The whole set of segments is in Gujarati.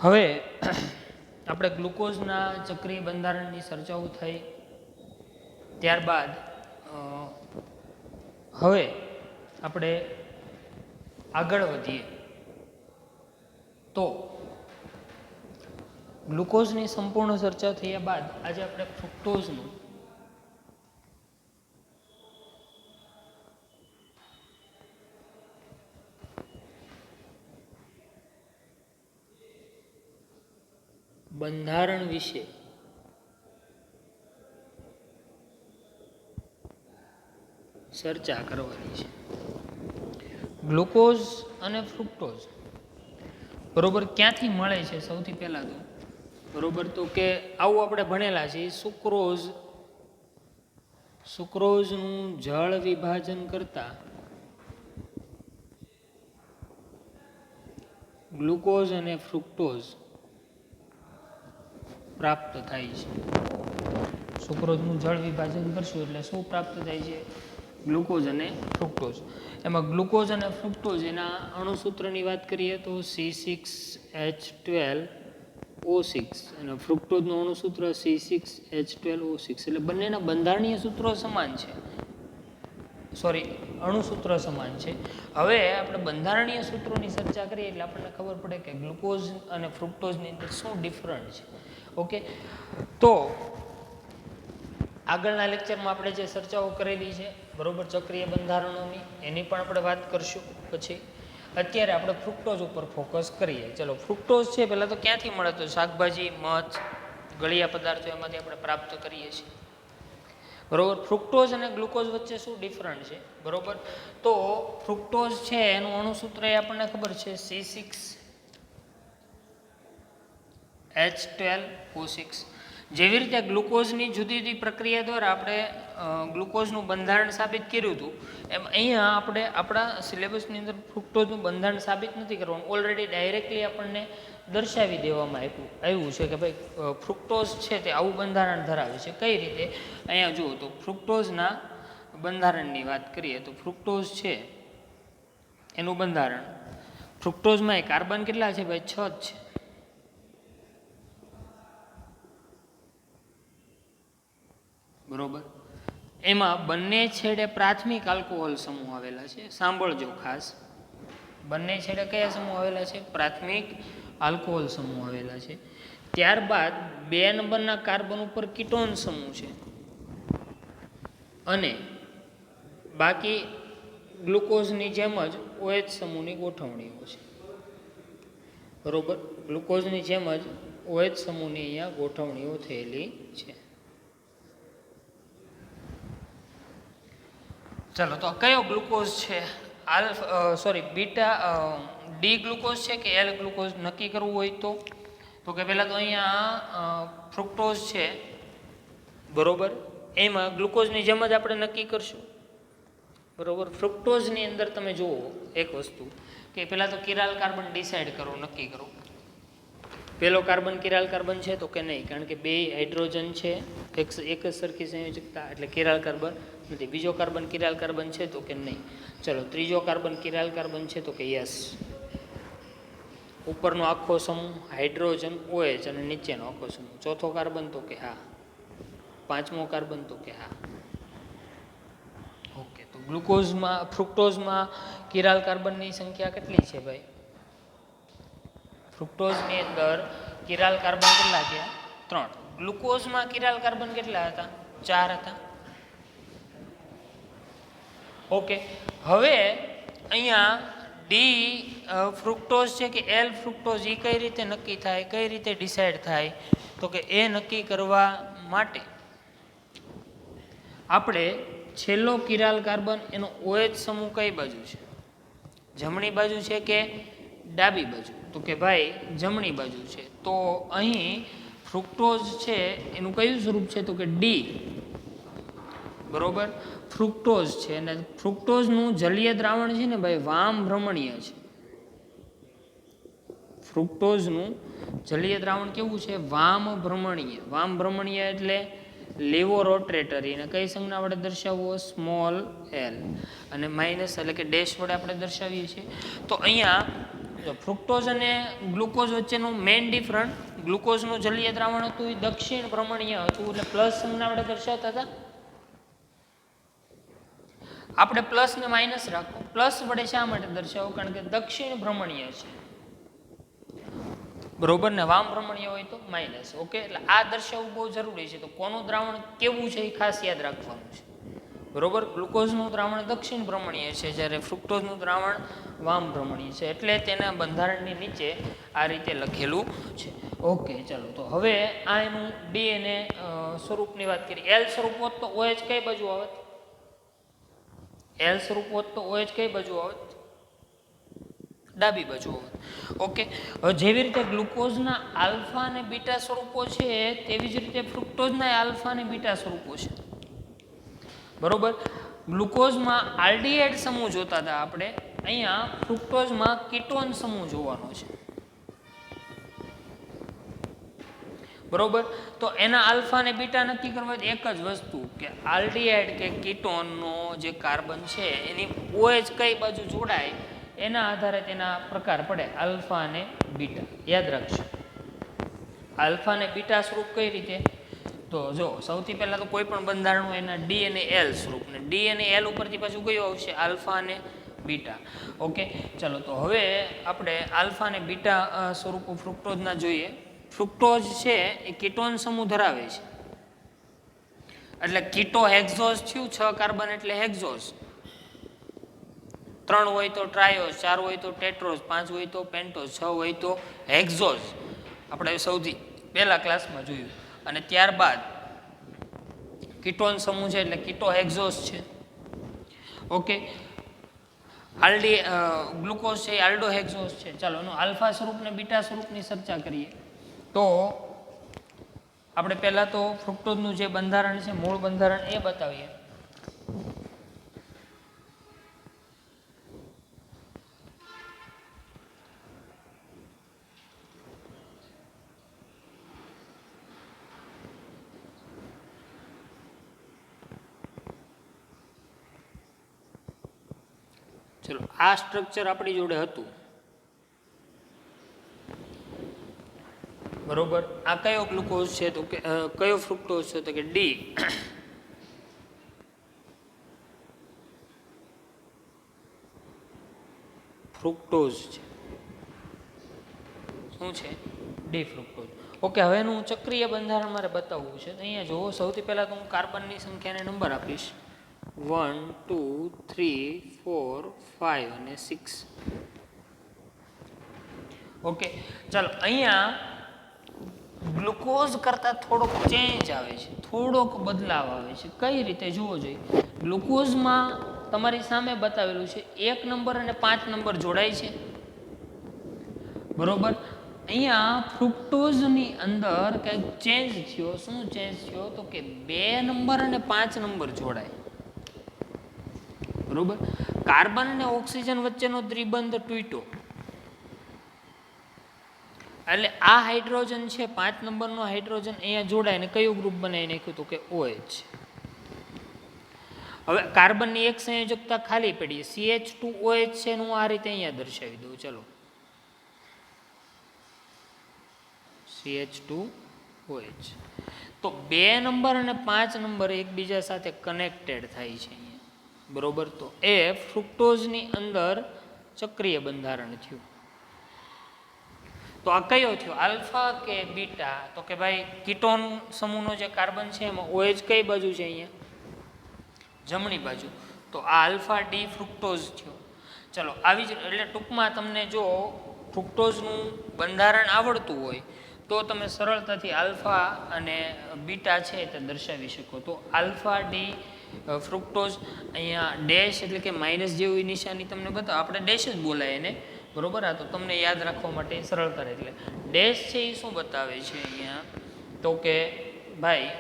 હવે આપણે ગ્લુકોઝના ચક્રીય બંધારણની ચર્ચાઓ થઈ, ત્યારબાદ હવે આપણે આગળ વધીએ તો ગ્લુકોઝની સંપૂર્ણ ચર્ચા થયા બાદ આજે આપણે ફ્રુક્ટોઝનું બંધારણ વિશે ચર્ચા કરવાની છે. ગ્લુકોઝ અને ફ્રુક્ટોઝ બરોબર ક્યાંથી મળે છે? સૌથી પહેલા તો બરોબર તો કે આવું આપણે ભણેલા છીએ, સુક્રોઝનું જળ વિભાજન કરતા ગ્લુકોઝ અને ફ્રુક્ટોઝ પ્રાપ્ત થાય છે. સુક્રોઝનું જળ વિભાજન કરશું એટલે શું પ્રાપ્ત થાય છે? ગ્લુકોઝ અને ફ્રુક્ટોઝ. એમાં ગ્લુકોઝ અને ફ્રુક્ટોઝ એના અણુસૂત્રની વાત કરીએ તો C6H12O6 અને ફ્રુક્ટોઝનું અણુસૂત્ર C6H12O6 એટલે બંનેના બંધારણીય સૂત્રો સમાન છે, અણુસૂત્ર સમાન છે. હવે આપણે બંધારણીય સૂત્રોની ચર્ચા કરીએ એટલે આપણને ખબર પડે કે ગ્લુકોઝ અને ફ્રુક્ટોઝની અંદર શું ડિફરન્ટ છે. ઓકે, તો આગળના લેક્ચરમાં આપણે જે ચર્ચાઓ કરેલી છે બરોબર ચક્રીય બંધારણોની એની પણ આપણે વાત કરશું. પછી અત્યારે આપણે ફ્રુક્ટોઝ ઉપર ફોકસ કરીએ. ચલો, ફ્રુક્ટોઝ છે પહેલાં તો ક્યાંથી મળે? તો શાકભાજી, મધ, ગળિયા પદાર્થો એમાંથી આપણે પ્રાપ્ત કરીએ છીએ બરોબર. ફ્રુક્ટોઝ અને ગ્લુકોઝ વચ્ચે શું ડિફરન્ટ છે બરોબર? તો ફ્રુક્ટોઝ છે એનું અણુસૂત્ર એ આપણને ખબર છે C6H12O6. જેવી રીતે ગ્લુકોઝની જુદી જુદી પ્રક્રિયા દ્વારા આપણે ગ્લુકોઝનું બંધારણ સાબિત કર્યું હતું, એમ અહીંયા આપણે આપણા સિલેબસની અંદર ફ્રુક્ટોઝનું બંધારણ સાબિત નથી કરવાનું. ઓલરેડી ડાયરેક્ટલી આપણને દર્શાવી દેવામાં આવ્યું છે કે ભાઈ ફ્રુક્ટોઝ છે તે આવું બંધારણ ધરાવે છે. કઈ રીતે? અહીંયા જુઓ તો ફ્રુક્ટોઝના બંધારણની વાત કરીએ તો ફ્રુક્ટોઝ છે એનું બંધારણ, ફ્રુક્ટોઝમાં કાર્બન કેટલા છે ભાઈ? 6 જ છે બરોબર. એમાં બંને છેડે પ્રાથમિક આલ્કોહોલ સમૂહ આવેલા છે. સાંભળજો ખાસ, બંને છેડે કયા સમૂહ આવેલા છે? પ્રાથમિક આલ્કોહોલ સમૂહ આવેલા છે. ત્યારબાદ 2 નંબરના કાર્બન ઉપર કીટોન સમૂહ છે અને બાકી ગ્લુકોઝની જેમ જ OH સમૂહની ગોઠવણીઓ છે બરોબર. ગ્લુકોઝની જેમ જ OH સમૂહની અહીંયા ગોઠવણીઓ થયેલી છે. ચાલો, તો કયો ગ્લુકોઝ છે? ડી ગ્લુકોઝ છે કે એલ ગ્લુકોઝ નક્કી કરવું હોય તો કે પહેલાં તો અહીંયા ફ્રુક્ટોઝ છે બરોબર, એમાં ગ્લુકોઝની જેમ જ આપણે નક્કી કરશું બરોબર. ફ્રુક્ટોઝની અંદર તમે જુઓ એક વસ્તુ કે પહેલાં તો કિરાલ કાર્બન ડિસાઇડ કરો, નક્કી કરો. પહેલો કાર્બન કિરાલ કાર્બન છે તો કે નહીં, કારણ કે 2 હાઇડ્રોજન છે, એક જ સરખી સંયોજકતા એટલે કિરાલ કાર્બન નથી. બીજો કાર્બન કિરાલ કાર્બન છે તો કે નહીં. ચલો, ત્રીજો કાર્બન કિરાલ કાર્બન છે તો કે યસ. ઉપરનો આખો સમૂહ હાઇડ્રોજન OH અને નીચેનો આખો સમૂહ. ચોથો કાર્બન તો કે હા. પાંચમો કાર્બન તો કે હા. ઓકે, તો ફ્રુક્ટોઝમાં કિરાલ કાર્બનની સંખ્યા કેટલી છે ભાઈ? ફ્રુક્ટોઝની અંદર કિરાલ કાર્બન કેટલા છે? 3. ગ્લુકોઝમાં કિરાલ કાર્બન કેટલા હતા? 4 હતા. ઓકે, હવે અહીંયા ડી ફ્રુક્ટોઝ છે કે એલ ફ્રુક્ટોઝ એ કઈ રીતે નક્કી થાય, કઈ રીતે ડિસાઇડ થાય? તો કે એ નક્કી કરવા માટે આપણે છેલ્લો કિરાલ કાર્બન એનો OH સમૂહ કઈ બાજુ છે? જમણી બાજુ છે કે ડાબી બાજુ? તો કે ભાઈ જમણી બાજુ છે. તો અહીં ફ્રુક્ટોઝ છે એનું કયું સ્વરૂપ છે? તો કે ડી બરોબર. ફ્રુક્ટોઝ છે અને ફ્રુક્ટોઝનું જલીય દ્રાવણ છે ને ભાઈ વામ ભ્રમણીય છે. ફ્રુક્ટોઝનું જલીય દ્રાવણ કેવું છે? વામ ભ્રમણીય. વામ ભ્રમણીય એટલે લેવોરોટ્રેટરી, અને કઈ સંજ્ઞા વડે દર્શાવવો? સ્મોલ l, અને માઇનસ એટલે કે ડેશ વડે આપણે દર્શાવીએ છીએ. તો અહીંયા જો ફ્રુક્ટોઝ અને ગ્લુકોઝ વચ્ચેનું મેઇન ડિફરન્ટ, ગ્લુકોઝનું જલીય દ્રાવણ હતું એ દક્ષિણ ભ્રમણીય હતું, એટલે પ્લસ સંજ્ઞા આપણે દર્શાવતા હતા. આપણે પ્લસ ને માઇનસ રાખો. પ્લસ વડે શા માટે દર્શાવો? કારણ કે દક્ષિણ ભ્રમણીય છે, બરોબર ને, વામ ભ્રમણીય હોય તો માઇનસ. ઓકે, એટલે આ દર્શાવવું બહુ જરૂરી છે. તો કોનું દ્રાવણ કેવું છે એ ખાસ યાદ રાખવાનું છે, બરોબર. ગ્લુકોઝનું દ્રાવણ દક્ષિણ ભ્રમણીય છે, જ્યારે ફ્રુક્ટોઝનું દ્રાવણ વામ ભ્રમણીય છે, એટલે તેના બંધારણની નીચે આ રીતે લખેલું છે. ઓકે, ચાલો. તો હવે આ એનું ડી અને સ્વરૂપની વાત કરીએ. એલ સ્વરૂપ હોત તો OH કઈ બાજુ આવત? એલ સ્વરૂપ હોત તો OH કઈ બાજુ આવત? ડાબી બાજુ આવત. ઓકે, હવે જેવી રીતે ગ્લુકોઝના આલ્ફા અને બીટા સ્વરૂપો છે, તેવી જ રીતે ફ્રુક્ટોઝના આલ્ફા અને બીટા સ્વરૂપો છે, બરોબર. ગ્લુકોઝમાં આલ્ડીહાઇડ સમૂહ જોતા હતા આપણે, અહીંયા ફ્રુક્ટોઝમાં કીટોન સમૂહ જોવાનો છે, બરોબર. તો એના આલ્ફા અને બીટા નક્કી કરવા એક જ વસ્તુ કે આલ્ડીહાઇડ કે કીટોનનો જે કાર્બન છે એની OH કઈ બાજુ જોડાય એના આધારે તેના પ્રકાર પડે, આલ્ફા અને બીટા. યાદ રાખજો, આલ્ફા અને બીટા સ્વરૂપ કઈ રીતે? તો જો સૌથી પહેલા તો કોઈ પણ બંધારણ હોય એના ડી અને એલ સ્વરૂપ, ને ડી અને એલ ઉપરથી પાછું કયું આવશે? આલ્ફા અને બીટા. ઓકે, ચલો. તો હવે આપણે આલ્ફા અને બીટા સ્વરૂપો ફ્રુક્ટોઝના જોઈએ. ફ્રુક્ટોઝ છે એ કીટોન સમૂહ ધરાવે છે, એટલે કીટો હેક્ઝોઝ થયું, 6 કાર્બન એટલે હેક્ઝોઝ. 3 હોય તો ટ્રાયોઝ, 4 હોય તો ટેટ્રોઝ, 5 હોય તો પેન્ટોઝ, 6 હોય તો હેક્ઝોઝ. આપણે સૌથી પહેલા ક્લાસમાં જોયું. અને ત્યારબાદ કીટોન સમૂહ છે એટલે કીટો હેક્ઝોઝ છે. ઓકે, ગ્લુકોઝ છે એ આલ્ડો હેક્ઝોઝ છે. ચાલો એનું આલ્ફા સ્વરૂપ ને બીટા સ્વરૂપની ચર્ચા કરીએ. તો આપણે પહેલા તો ફ્રુક્ટોઝનું જે બંધારણ છે, મૂળ બંધારણ એ બતાવીએ. ચલો, આ સ્ટ્રક્ચર આપણી જોડે હતું, બરોબર. આ કયો ગ્લુકોઝ છે? તો કે કયો ફ્રુક્ટોઝ છે? તો કે ડી. ફ્રુક્ટોઝ છે. શું છે? D fructose. ઓકે, હવે એનું ચક્રીય બંધારણ મારે બતાવવું છે. અહીંયા જુઓ, સૌથી પહેલા તો હું કાર્બનની સંખ્યાને નંબર આપીશ, 1 2 3 4 5 અને 6. ઓકે, ચાલો. અહીંયા ગ્લુકોઝ કરતાં થોડોક ચેન્જ આવે છે, થોડોક બદલાવ આવે છે. કઈ રીતે જોવો જોઈએ? ગ્લુકોઝમાં તમારી સામે બતાવેલું છે 1 નંબર અને 5 નંબર જોડાય છે, બરોબર. અહીંયા ફ્રુક્ટોઝની અંદર કંઈક ચેન્જ થયો. શું ચેન્જ થયો? તો કે 2 નંબર અને 5 નંબર જોડાય, બરોબર. કાર્બન અને ઓક્સિજન વચ્ચેનો દ્વિબંધ તૂટ્યો, એટલે આ હાઇડ્રોજન છે, 5 નંબરનો હાઇડ્રોજન અહીંયા જોડાય ને કયું ગ્રુપ બનાવી નાખ્યું? તો કે OH. હવે કાર્બનની એક સંયોજકતા ખાલી પડી, CH2OH છે, હું આ રીતે અહીંયા દર્શાવી દઉં. ચલો, CH2OH. તો 2 નંબર અને 5 નંબર એકબીજા સાથે કનેક્ટેડ થાય છે અહીંયા, બરોબર. તો એ ફ્રુક્ટોઝની અંદર ચક્રીય બંધારણ થયું. તો આ કયો થયો? આલ્ફા કે બીટા? તો કે ભાઈ કીટોન સમૂહનો જે કાર્બન છે એમાં OH કઈ બાજુ છે? અહીંયા જમણી બાજુ. તો આ આલ્ફા ડી ફ્રુક્ટોઝ થયો. ચલો, આવી જ એટલે ટૂંકમાં તમને જો ફ્રુક્ટોઝનું બંધારણ આવડતું હોય તો તમે સરળતાથી આલ્ફા અને બીટા છે તે દર્શાવી શકો. તો આલ્ફા ડી ફ્રુક્ટોઝ, અહીંયા ડેશ એટલે કે માઇનસ જેવી નિશાની તમને બતાવો, આપણે ડેશ જ બોલાય એને, બરોબર. આ તો તમને યાદ રાખવા માટે સરળતા રહે. એટલે ડેશ છે એ શું બતાવે છે અહીંયા? તો કે ભાઈ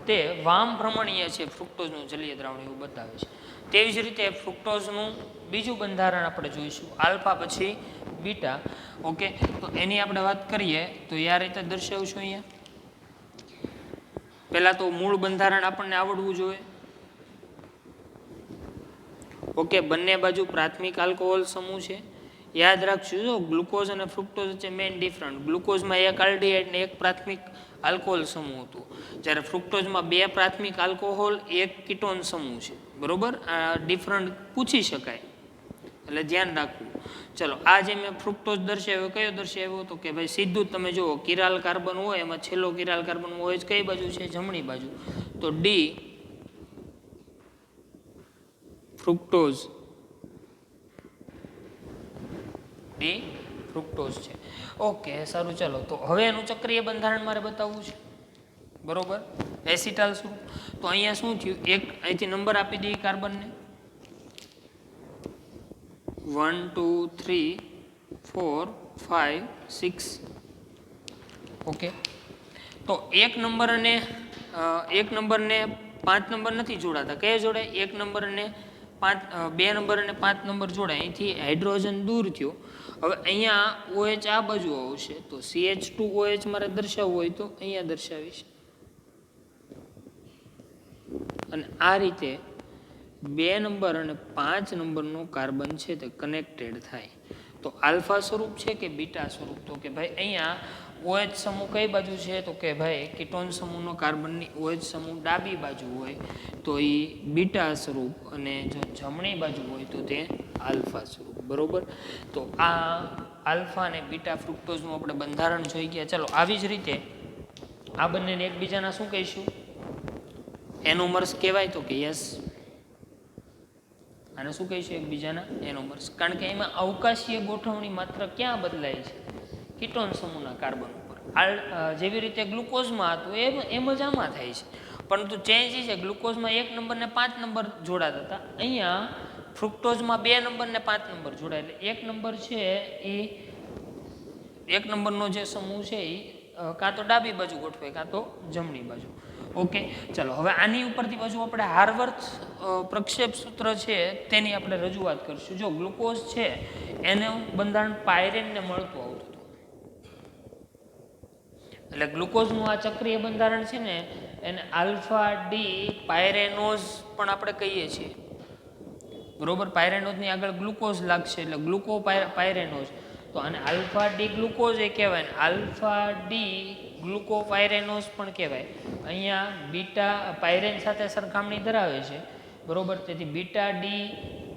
તે વામ ભ્રમણીય છે ફ્રુક્ટોઝનું જલીય દ્રાવણ, એવું બતાવે છે. તેવી જ રીતે ફ્રુક્ટોઝનું બીજું બંધારણ આપણે જોઈશું, આલ્ફા પછી બીટા. ઓકે, તો એની આપણે વાત કરીએ તો આ રીતે દર્શાવશું. અહીંયા પહેલાં તો મૂળ બંધારણ આપણને આવડવું જોઈએ. ઓકે, બંને બાજુ પ્રાથમિક આલ્કોહોલ સમૂહ છે, યાદ રાખશું. જો ગ્લુકોઝ અને ફ્રુક્ટોઝ વચ્ચે મેઇન ડિફરન્ટ, ગ્લુકોઝમાં એક આલ્ડીહાઇડ ને એક પ્રાથમિક આલ્કોહોલ સમૂહ હતું, જ્યારે ફ્રુક્ટોઝમાં 2 પ્રાથમિક આલ્કોહોલ 1 કીટોન સમૂહ છે. બરોબર, આ ડિફરન્ટ પૂછી શકાય એટલે ધ્યાન રાખવું. ચલો, આ જે મેં ફ્રુક્ટોઝ દર્શાવ્યો કયો દર્શાવ્યો તો કે ભાઈ સીધું તમે જુઓ કિરાલ કાર્બન હોય એમાં છેલ્લો કિરાલ કાર્બન હોય કઈ બાજુ છે? જમણી બાજુ. તો ડી ફ્રુક્ટોઝ, ડી ફ્રુક્ટોઝ છે. ઓકે, સારું. ચાલો, તો હવે એનું ચક્રીય બંધારણ મારે બતાવવું છે. બરોબર, એસિટાલ સ્વરૂપ. તો અહીંયા શું થયું? એક અહીંથી નંબર આપી દઈએ કાર્બનને, 1 2 3 4 5 6. ઓકે, તો એક નંબરને 5 નંબર નથી જોડાતા. કયા જોડાય? એક નંબર અને 2 નંબર અને 5 નંબર જોડાય. અહીંથી હાઇડ્રોજન દૂર થયો. હવે અહીંયા OH આ બાજુ આવશે, તો CH2OH મારે દર્શાવવું હોય તો અહીંયા દર્શાવીશ. અને આ રીતે 2 નંબર અને 5 નંબરનો કાર્બન છે તે કનેક્ટેડ થાય. તો આલ્ફા સ્વરૂપ છે કે બીટા સ્વરૂપ? તો કે ભાઈ અહીંયા OH સમૂહ કઈ બાજુ છે? તો કે ભાઈ કીટોન સમૂહનો કાર્બનની OH સમૂહ ડાબી બાજુ હોય તો એ બીટા સ્વરૂપ, અને જો જમણી બાજુ હોય તો તે આલ્ફા સ્વરૂપ. બરોબર, તો આ આલ્ફા અને બીટા ફ્રુક્ટોઝનું આપણે બંધારણ જોઈ ગયા. ચલો, આવી જ રીતે આ બંનેને એકબીજાના શું કહીશું? એનોમર્સ કહેવાય. તો કે યસ, આને શું કહીશું? એકબીજાના એનોમર્સ. કારણ કે એમાં અવકાશીય ગોઠવણી માત્ર ક્યાં બદલાય છે? કીટોન સમૂહના કાર્બન ઉપર. જેવી રીતે ગ્લુકોઝમાં હતું એમ જ આમાં થાય છે, પરંતુ ચેન્જ છે ગ્લુકોઝમાં 1 નંબર ને 5 નંબર જોડાતા હતા, અહીંયા ફ્રુક્ટોઝમાં 2 નંબર ને 5 નંબર જોડાય. એટલે 1 નંબર છે એ 1 નંબરનો જે સમૂહ છે એ કાં તો ડાબી બાજુ ગોઠવાય કાં તો જમણી બાજુ. ઓકે, ચલો, હવે આની ઉપરથી પાછું આપણે હાર્વર્થ પ્રક્ષેપ સૂત્ર છે તેની આપણે રજૂઆત કરીશું. જો ગ્લુકોઝ છે એનું બંધારણ પાયરેનને મળતું આવતું હતું, એટલે ગ્લુકોઝનું આ ચક્રીય બંધારણ છે ને એને આલ્ફા ડી પાયરેનોઝ પણ આપણે કહીએ છીએ. બરોબર, પાયરેનોઝની આગળ ગ્લુકોઝ લાગશે એટલે ગ્લુકો પાયરેનોઝ. તો આને આલ્ફા ડી ગ્લુકોઝ એ કહેવાય, આલ્ફા ડી ગ્લુકોપાયરેનોઝ પણ કહેવાય. અહીંયા બીટા પાયરેન સાથે સરખામણી ધરાવે છે. બરોબર, તેથી બીટા ડી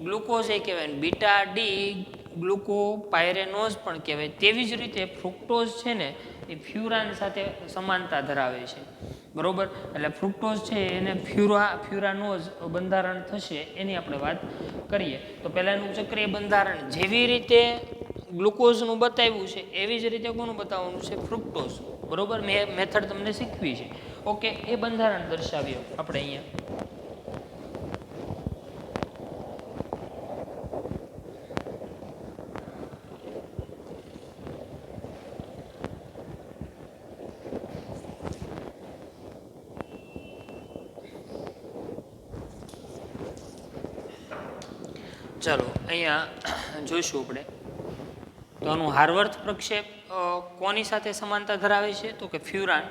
ગ્લુકોઝ એ કહેવાય, બીટા ડી ગ્લુકોપાયરેનોઝ પણ કહેવાય. તેવી જ રીતે ફ્રુક્ટોઝ છે ને એ ફ્યુરાન સાથે સમાનતા ધરાવે છે. બરોબર, એટલે ફ્રુક્ટોઝ છે એને ફ્યુરાનોઝ બંધારણ થશે એની આપણે વાત કરીએ. તો પહેલાંનું ચક્રીય બંધારણ જેવી રીતે ગ્લુકોઝનું બતાવ્યું છે એવી જ રીતે કોનું બતાવવાનું છે? ફ્રુક્ટોઝ. બરોબર, મેં મેથડ તમને શીખવી છે. ઓકે, એ બંધારણ દર્શાવ્યો આપણે અહીંયા. ચાલો, અહીંયા જોઈશું આપણે. તો આનું હાર્વર્થ પ્રક્ષેપ કોની સાથે સમાનતા ધરાવે છે? તો કે ફ્યુરાન.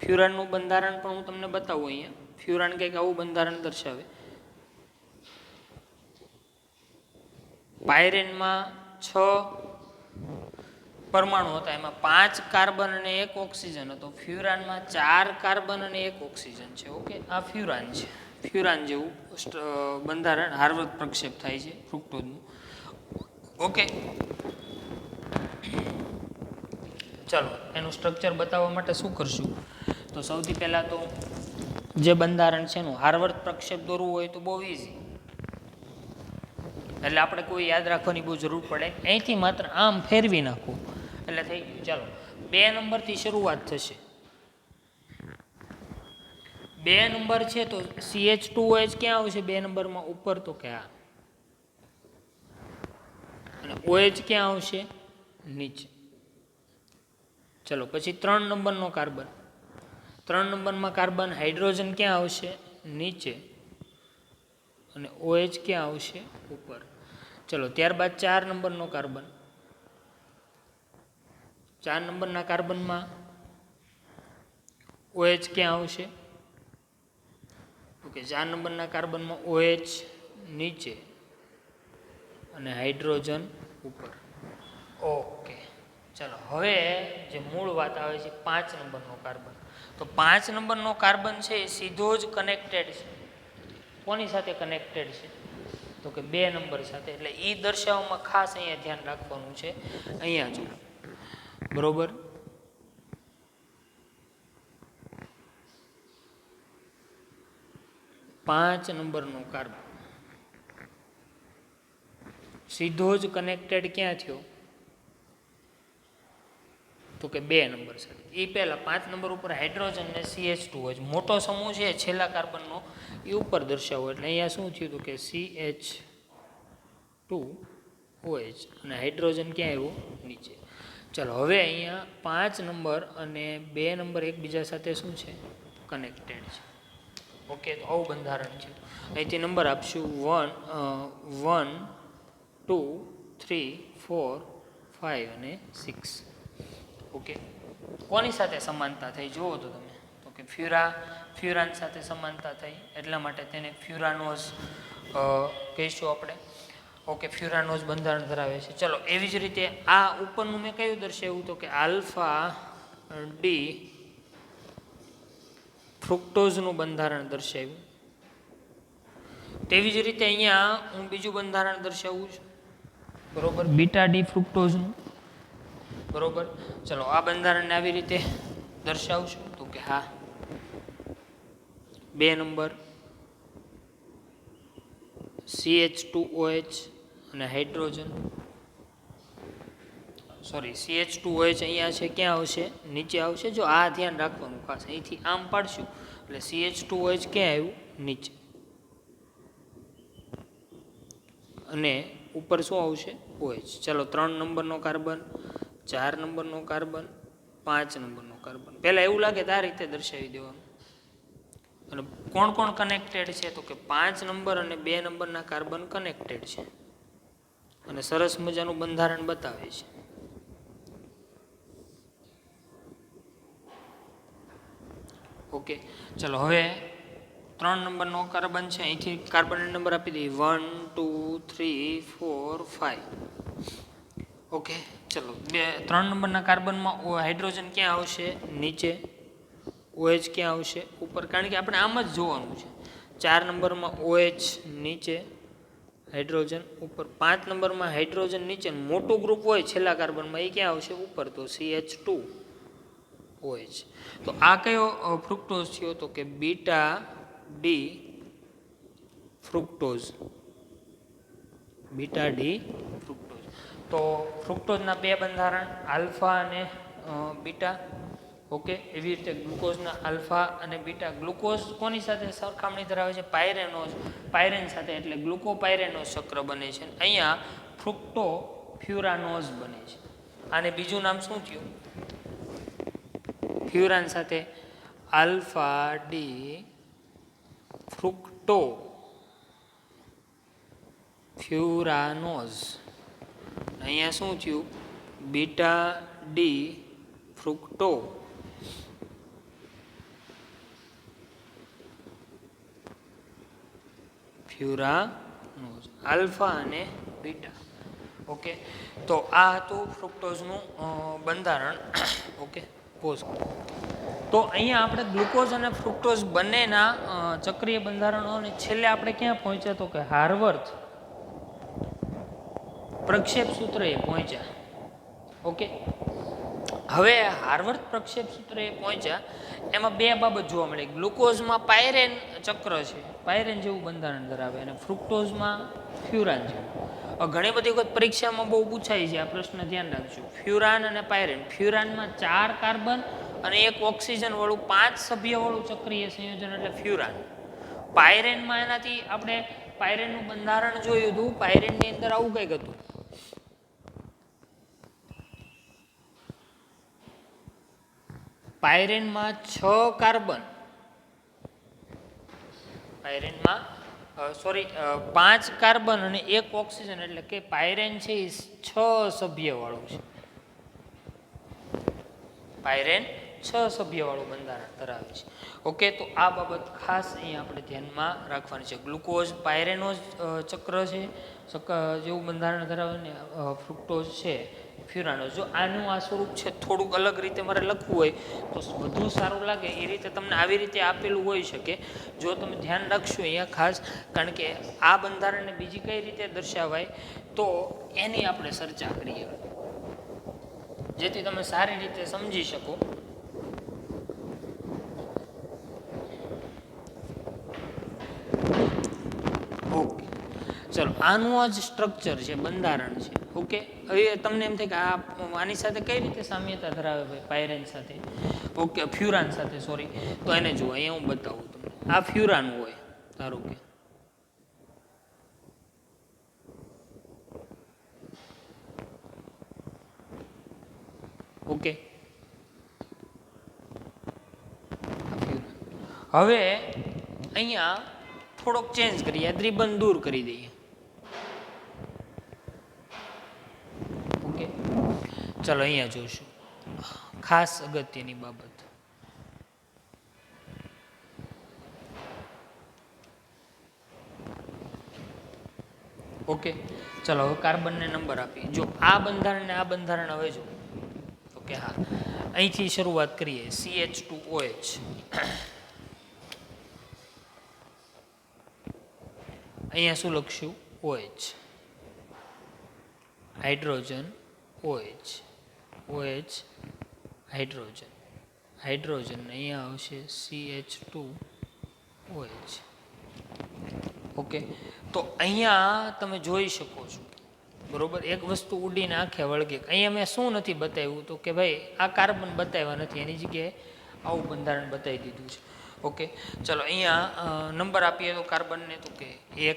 ફ્યુરાનનું બંધારણ પણ હું તમને બતાવું અહીંયા. ફ્યુરાન કંઈક આવું બંધારણ દર્શાવે. પાયરેનમાં 6 પરમાણુ હતા, એમાં 5 કાર્બન અને 1 ઓક્સિજન હતો. ફ્યુરાનમાં 4 કાર્બન અને 1 ઓક્સિજન છે. ઓકે, આ ફ્યુરાન છે. ફ્યુરાન જેવું બંધારણ હાર્વર્થ પ્રક્ષેપ થાય છે ફ્રુક્ટોઝનું. ઓકે, ચાલો, એનું સ્ટ્રક્ચર બતાવવા માટે શું કરશું? તો સૌથી પહેલાં તો જે બંધારણ છે એનું હાર્વર્થ પ્રક્ષેપ દોરવું હોય તો બહુ ઇઝી, એટલે આપણે કોઈ યાદ રાખવાની બહુ જરૂર પડે. અહીંથી માત્ર આમ ફેરવી નાખવું એટલે થઈ ગયું. ચાલો, 2 નંબરથી શરૂઆત થશે. 2 નંબર છે તો CH2OH ક્યાં આવશે 2 નંબરમાં? ઉપર. તો કે આ. અને OH ક્યાં આવશે? નીચે. ચલો, પછી 3 નંબરનો કાર્બન. 3 નંબરમાં કાર્બન હાઇડ્રોજન ક્યાં આવશે? નીચે. અને OH ક્યાં આવશે? ઉપર. ચલો, ત્યારબાદ 4 નંબરનો કાર્બન. 4 નંબરના કાર્બનમાં OH ક્યાં આવશે? ઓકે, 4 નંબરના કાર્બનમાં OH નીચે અને હાઇડ્રોજન ઉપર. ઓકે, ચલો હવે જે મૂળ વાત આવે છે 5 નંબરનો કાર્બન. તો 5 નંબરનો કાર્બન છે એ સીધો જ કનેક્ટેડ છે. કોની સાથે કનેક્ટેડ છે? તો કે 2 નંબર સાથે. એટલે એ દર્શાવવામાં ખાસ અહીંયા ધ્યાન રાખવાનું છે. અહીંયા જો બરોબર, પાંચ નંબરનો કાર્બન સીધો જ કનેક્ટેડ ક્યાં થયો? તો કે 2 નંબર સાથે. એ પહેલા 5 નંબર ઉપર હાઇડ્રોજન ને CH2 હોય, મોટો સમૂહ છે છેલ્લા કાર્બનનો એ ઉપર દર્શાવો. એટલે અહીંયા શું થયું હતું કે CH2OH અને હાઇડ્રોજન ક્યાં આવ્યું? નીચે. ચાલો હવે અહીંયા 5 નંબર અને 2 નંબર એકબીજા સાથે શું છે? કનેક્ટેડ છે. ઓકે, તો આવું બંધારણ છે. અહીંથી નંબર આપશું 1 2 3 4 5 અને 6. ઓકે, કોની સાથે સમાનતા થઈ જુઓ તો તમે? તો કે ફ્યુરાન સાથે સમાનતા થઈ, એટલા માટે તેને ફ્યુરાનોઝ કહીશું આપણે. ઓકે, ફ્યુરાનોઝ બંધારણ ધરાવે છે. ચલો એવી જ રીતે આ ઉપરનું મેં કયું દર્શાવ્યું? તો કે આલ્ફા ડી ફ્રુક્ટોઝનું બંધારણ દર્શાવ્યું. તેવી જ રીતે અહીંયા હું બીજું બંધારણ દર્શાવું છું, બરોબર, બીટા ડી ફ્રુક્ટોઝનું. બરોબર, ચલો આ બંધારણને આવી રીતે દર્શાવશું. તો કે હા, 2 નંબર CH2OH અને હાઇડ્રોજન, સોરી CH2OH અહીંયા છે, ક્યાં આવશે? નીચે આવશે. જો આ ધ્યાન રાખવાનું ખાસ, અહીંથી આમ પાડશું એટલે CH2OH ક્યાં આવ્યું? નીચે. અને ઉપર શું આવશે? OH. ચલો 3 નંબરનો કાર્બન, 4 નંબરનો કાર્બન, 5 નંબરનો કાર્બન. પહેલાં એવું લાગે તો આ રીતે દર્શાવી દેવાનું. અને કોણ કોણ કનેક્ટેડ છે? તો કે 5 નંબર અને 2 નંબરના કાર્બન કનેક્ટેડ છે અને સરસ મજાનું બંધારણ બતાવે છે. ઓકે, ચલો હવે 3 નંબરનો કાર્બન છે, અહીંથી કાર્બન નંબર આપી દઈએ 1 2 3 4 5. ઓકે, ચલો 3 નંબરના કાર્બનમાં હાઇડ્રોજન ક્યાં આવશે? નીચે. OH ક્યાં આવશે? ઉપર. કારણ કે આપણે આમ જ જોવાનું છે. 4 નંબરમાં OH નીચે, હાઇડ્રોજન ઉપર. 5 નંબરમાં હાઇડ્રોજન નીચે, મોટું ગ્રુપ હોય છેલ્લા કાર્બનમાં એ ક્યાં આવશે? ઉપર. તો CH2OH. તો આ કયો ફ્રુક્ટોઝ થયો? તો કે beta D fructose. Beta D fructose. તો ફ્રુક્ટોઝના 2 બંધારણ, આલ્ફા અને બીટા. ઓકે, એવી રીતે ગ્લુકોઝના આલ્ફા અને બીટા. ગ્લુકોઝ કોની સાથે સરખામણી ધરાવે છે? પાયરેન સાથે. એટલે ગ્લુકોપાયરેનોઝ ચક્ર બને છે. અહીંયા ફ્રુક્ટો ફ્યુરાનોઝ બને છે. આને બીજું નામ શું થયું? ફ્યુરાન સાથે આલ્ફા ડી ફ્રુક્ટો ફ્યુરાનોઝ. અહીંયા શું થયું? Beta D fructofuranose. Alpha અને બીટા. ઓકે, તો આ હતું ફ્રુક્ટોઝનું બંધારણ. Okay, pause. તો અહીંયા આપણે ગ્લુકોઝ અને ફ્રુક્ટોઝ બંનેના ચક્રીય બંધારણો, અને છેલ્લે આપણે ક્યાં પહોંચ્યા? તો કે હાર્વર્થ પ્રક્ષેપ સૂત્ર એ પહોંચ્યા. ઓકે, હવે હાર્વર્થ પ્રક્ષેપ સૂત્ર એ પહોંચ્યા. એમાં 2 બાબત જોવા મળે. ગ્લુકોઝમાં પાયરેન ચક્ર છે, પાયરેન જેવું બંધારણ ધરાવે, અને ફ્રુક્ટોઝમાં ફ્યુરાન જેવું. ઘણી બધી વખત પરીક્ષામાં બહુ પૂછાય છે આ પ્રશ્ન, ધ્યાન રાખજો. ફ્યુરાન અને પાયરેન. ફ્યુરાનમાં 4 કાર્બન અને 1 ઓક્સિજન વાળું 5 સભ્ય વાળું ચક્રીય સંયોજન એટલે ફ્યુરાન. પાયરેનમાં એનાથી આપણે પાયરેનનું બંધારણ જોયું હતું. પાયરેનની અંદર આવું કંઈક હતું. પાયરેનમાં 6 કાર્બન, પાયરેનમાં 5 કાર્બન અને 1 ઓક્સિજન, એટલે કે પાયરેન છે એ 6 સભ્ય વાળું છે. પાયરેન 6 સભ્ય વાળું બંધારણ ધરાવે છે. ઓકે, તો આ બાબત ખાસ અહીંયા આપણે ધ્યાનમાં રાખવાની છે. ગ્લુકોઝ પાયરેનો ચક્ર છે, જેવું બંધારણ ધરાવે ને ફ્રુક્ટોઝ છે ફ્યુરાનોઝ. જો આનું આ સ્વરૂપ છે થોડુંક અલગ રીતે મારે લખવું હોય તો વધુ સારું લાગે એ રીતે તમને આવી રીતે આપેલું હોઈ શકે. જો તમે ધ્યાન રાખશો અહીંયા ખાસ, કારણ કે આ બંધારણને બીજી કઈ રીતે દર્શાવાય તો એની આપણે ચર્ચા કરીએ, જેથી તમે સારી રીતે સમજી શકો. ઓકે, ચલો, આનું આ જ સ્ટ્રક્ચર છે, બંધારણ છે. ઓકે, હવે તમને એમ થાય કે આની સાથે કઈ રીતે સામ્યતા ધરાવે ભાઈ પાયરેન સાથે, ઓકે, ફ્યુરાન સાથે, સોરી. તો એને જુઓ, અહીંયા હું બતાવું તમને. આ ફ્યુરાન હોય ધારો કે, ઓકે, હવે અહીંયા થોડોક ચેન્જ કરીએ, દ્વિબંધ દૂર કરી દઈએ. ઓકે, ચલો અહીંયા જોઈશું ખાસ અગત્યની બાબત. ઓકે, ચલો હવે કાર્બનને નંબર આપીએ. જો આ બંધારણ ને આ બંધારણ હવે જો, ઓકે, હા, અહીંથી શરૂઆત કરીએ. CH2OH, અહીંયા શું લખશું? OH, hydrogen, OH, OH, hydrogen, hydrogen, અહીંયા આવશે CH2OH. ઓકે, તો અહીંયા તમે જોઈ શકો છો, બરોબર, એક વસ્તુ ઉડીને આંખે વળગે. અહીંયા મેં શું નથી બતાવ્યું તો કે ભાઈ આ કાર્બન બતાવ્યા નથી, એની જગ્યાએ આવું બંધારણ બતાવી દીધું છે. ઓકે, ચલો અહીંયા નંબર આપીએ તો કાર્બનને તો કે 1,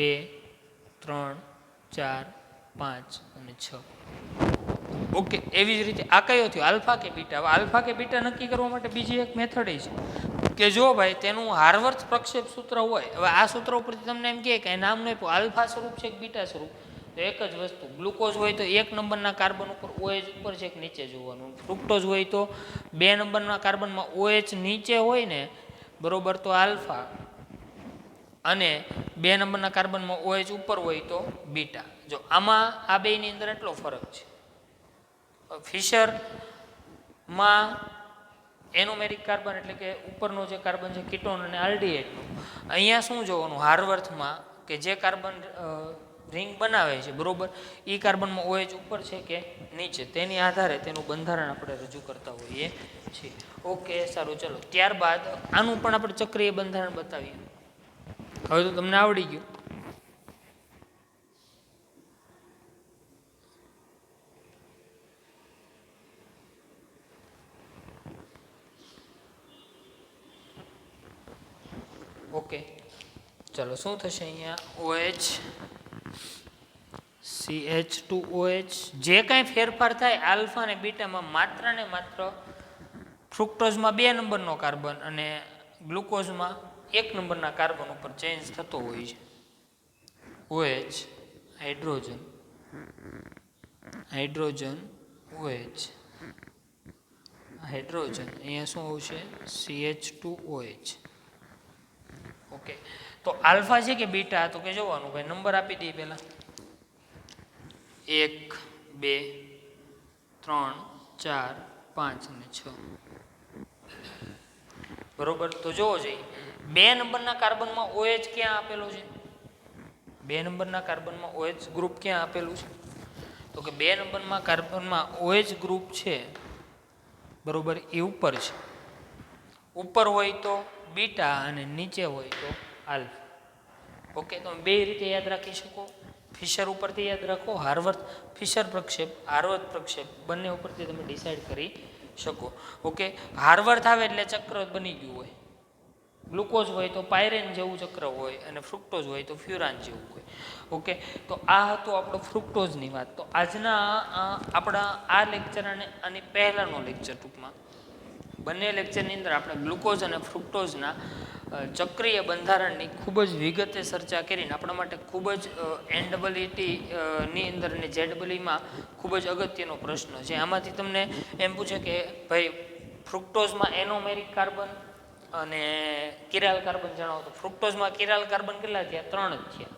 2, 3, 4, 5 અને 6. ઓકે, એવી જ રીતે આ કયો થયો? આલ્ફા કે બીટા? હવે આલ્ફા કે બીટા નક્કી કરવા માટે બીજી એક મેથડ છે કે જો ભાઈ તેનું હાર્વર્થ પ્રક્ષેપ સૂત્ર હોય. હવે આ સૂત્ર ઉપરથી તમને એમ કહે કે નામ નહીં, આલ્ફા સ્વરૂપ છે કે બીટા સ્વરૂપ, તો એક જ વસ્તુ, ગ્લુકોઝ હોય તો 1 નંબરના કાર્બન ઉપર OH ઉપર છે કે નીચે જોવાનું. ફ્રુક્ટોઝ હોય તો 2 નંબરના કાર્બનમાં OH નીચે હોય ને, બરોબર, તો આલ્ફા, અને 2 નંબરના કાર્બનમાં OH ઉપર હોય તો બીટા. જો આમાં આ બેની અંદર એટલો ફરક છે. ફિશરમાં એનોમેરિક કાર્બન એટલે કે ઉપરનો જે કાર્બન છે કીટોન અને આલ્ડીહાઇડનો. અહીંયા શું જોવાનું? હાર્વર્થમાં કે જે કાર્બન રિંગ બનાવે છે, બરોબર, એ કાર્બનમાં OH ઉપર છે કે નીચે, તેની આધારે તેનું બંધારણ આપણે રજૂ કરતા હોઈએ છીએ. ઓકે, સારું, ચલો ત્યારબાદ આનું પણ આપણે ચક્રીય બંધારણ બતાવીએ. હવે તો તમને આવડી ગયું. ઓકે, ચલો શું થશે અહીંયા? OH, CH2OH. જે કાંઈ ફેરફાર થાય આલ્ફા અને બીટામાં માત્ર ને માત્ર ફ્રુક્ટોઝમાં 2 નંબરનો કાર્બન અને ગ્લુકોઝમાં 1 નંબરના કાર્બન ઉપર ચેન્જ થતો હોય છે. OH, hydrogen, hydrogen, OH, hydrogen, અહીંયા શું આવશે? CH2OH. ઓકે, તો આલ્ફા છે કે બીટા? તો કે જોવાનું ભાઈ, નંબર આપી દઈએ પહેલા. 1, 2, 3, 4, 5 અને 6. બરોબર, તો જોવો જોઈએ 2 નંબરના કાર્બનમાં OH ક્યાં આપેલો છે? 2 નંબરના કાર્બનમાં OH ગ્રુપ ક્યાં આપેલું છે? તો કે 2 નંબરમાં કાર્બનમાં OH ગ્રુપ છે, બરોબર, એ ઉપર છે. ઉપર હોય તો બીટા અને નીચે હોય તો આલ્ફા. ઓકે, તમે બે રીતે યાદ રાખી શકો. ફિશર ઉપરથી યાદ રાખો, હાર્વર્થ ફિશર પ્રક્ષેપ, હાર્વર્થ પ્રક્ષેપ, બંને ઉપરથી તમે ડિસાઇડ કરી શકો. ઓકે, હાર્વર્થ આવે એટલે ચક્ર બની ગયું હોય. ગ્લુકોઝ હોય તો પાયરેન જેવું ચક્ર હોય, અને ફ્રુક્ટોઝ હોય તો ફ્યુરાન જેવું હોય. ઓકે, તો આ હતું આપણો ફ્રુક્ટોઝની વાત. તો આજના આપણા આ લેક્ચર અને આની પહેલાંનો લેક્ચર, ટૂંકમાં બંને લેક્ચરની અંદર આપણે ગ્લુકોઝ અને ફ્રુક્ટોઝના ચક્રીય બંધારણની ખૂબ જ વિગતે ચર્ચા કરીને આપણા માટે ખૂબ જ NEET ની અંદર અને JEEમાં ખૂબ જ અગત્યનો પ્રશ્ન છે. આમાંથી તમને એમ પૂછે કે ભાઈ ફ્રુક્ટોઝમાં એનોમેરિક કાર્બન અને કિરાલ કાર્બન જણાવો. તો ફ્રુક્ટોઝમાં કિરાલ કાર્બન કેટલા થયા? 3 જ થયા.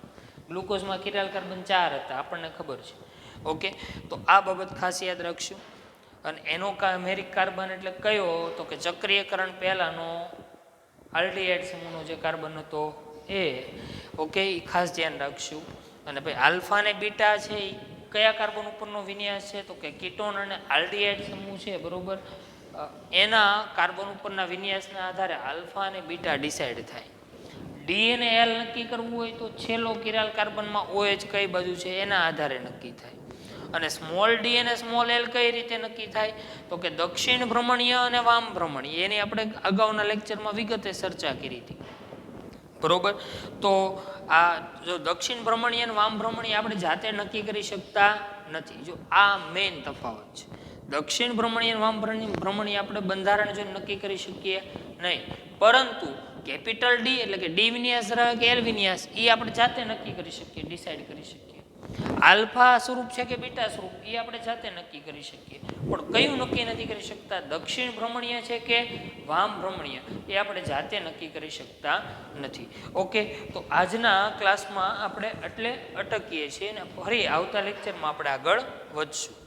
ગ્લુકોઝમાં કિરાલ કાર્બન 4 હતા, આપણને ખબર છે. ઓકે, તો આ બાબત ખાસ યાદ રાખશું. અને એનોમેરિક કાર્બન એટલે કયો? તો કે ચક્રીયકરણ પહેલાંનો આલ્ડીહાઇડ સમૂહનો જે કાર્બન હતો એ. ઓકે, એ ખાસ ધ્યાન રાખશું. અને ભાઈ આલ્ફા અને બીટા છે એ કયા કાર્બન ઉપરનો વિન્યાસ છે? તો કે કીટોન અને આલ્ડીહાઇડ સમૂહ છે, બરોબર, એના કાર્બન ઉપરના વિન્યાસના આધારે આલ્ફા અને બીટા ડિસાઇડ થાય. ડી અને એલ નક્કી કરવું હોય તો છેલ્લો કિરાલ કાર્બનમાં OH કઈ બાજુ છે એના આધારે નક્કી થાય. અને સ્મોલ ડી અને સ્મોલ એલ કઈ રીતે નક્કી થાય? તો કે દક્ષિણ ભ્રમણીય અને વામ ભ્રમણીય, એની આપણે અગાઉના લેક્ચરમાં વિગતે ચર્ચા કરી હતી, બરોબર. તો આ જો દક્ષિણ ભ્રમણીય અને વામ ભ્રમણીય આપણે જાતે નક્કી કરી શકતા નથી. જો આ મેઇન તફાવત છે. દક્ષિણ ભ્રમણીય અને વામ ભ્રમણીય આપણે બંધારણ જોઈને નક્કી કરી શકીએ નહીં, પરંતુ કેપિટલ ડી એટલે કે ડી વિન્યાસ ધરાવે કે એલ વિન્યાસ એ આપણે જાતે નક્કી કરી શકીએ, ડિસાઇડ કરી શકીએ. આલ્ફા સ્વરૂપ છે કે બીટા સ્વરૂપ એ આપણે જાતે નક્કી કરી શકીએ, પણ કયું નક્કી નથી કરી શકતા? દક્ષિણ ભ્રમણીય છે કે વામ ભ્રમણીય એ આપણે જાતે નક્કી કરી શકતા નથી. ઓકે, તો આજના ક્લાસમાં આપણે એટલે અટકીએ છીએ અને ફરી આવતા લેક્ચરમાં આપણે આગળ વધશું.